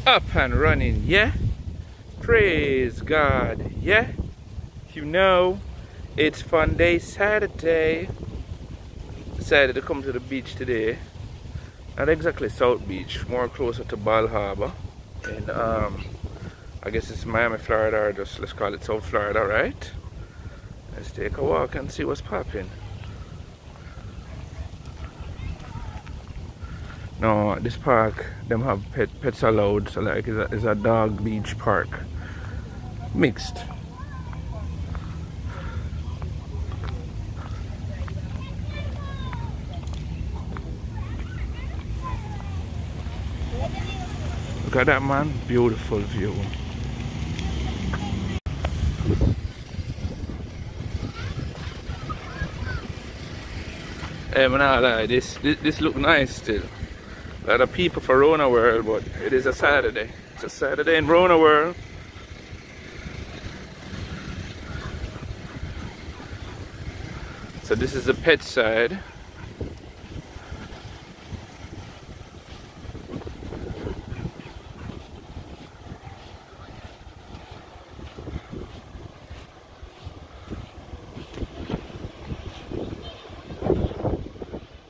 up and running, yeah? Praise God, yeah? You know, it's fun day Saturday. Decided to come to the beach today. Not exactly South Beach, more closer to Bal Harbor. And I guess it's Miami, Florida, or just let's call it South Florida, right? Let's take a walk and see what's popping. No, this park, them have pets allowed, so like it's a dog beach park. Mixed. Look at that, man, beautiful view. Hey, man, I lie, this look nice still. A lot of people for Rona World, but it is a Saturday. It's a Saturday in Rona World. So this is the pet side.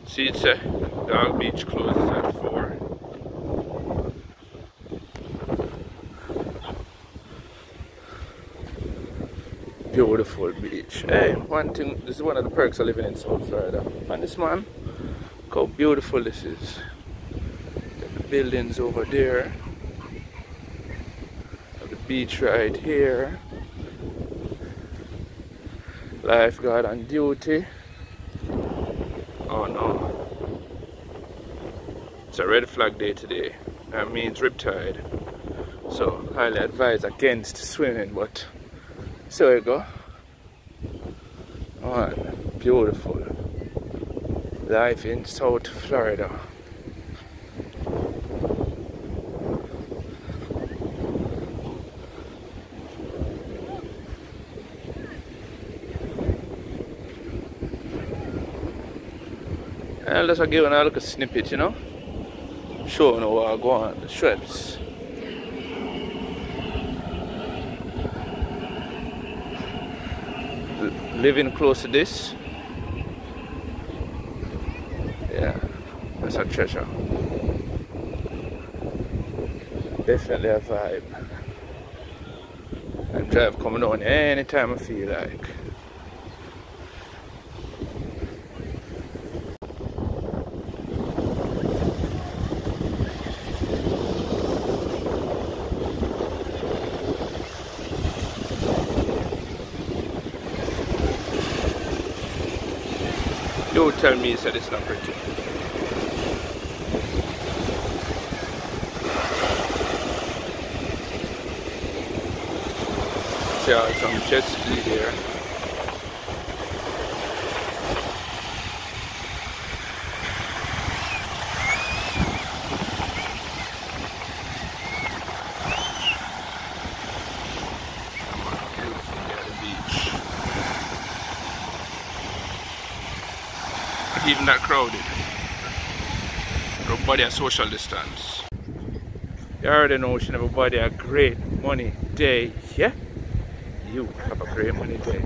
See, it's a dog beach closes at 4. Beautiful beach. Hey, one thing, this is one of the perks of living in South Florida. And this, man, look how beautiful this is. Got the buildings over there. Got the beach right here. Lifeguard on duty. Oh no. It's a red flag day today. That means riptide. So highly advise against swimming, but so you go. Oh, beautiful. Life in South Florida. I'll just give you a look at snippet, you know. Showing you what I go on, the shrubs. Living close to this. Yeah, that's a treasure. Definitely a vibe. And drive coming on anytime I feel like. Don't tell me that it's not pretty. See some jet ski there. Even that crowded. Everybody at social distance. You already know, everybody a great money day, yeah? You have a great money day.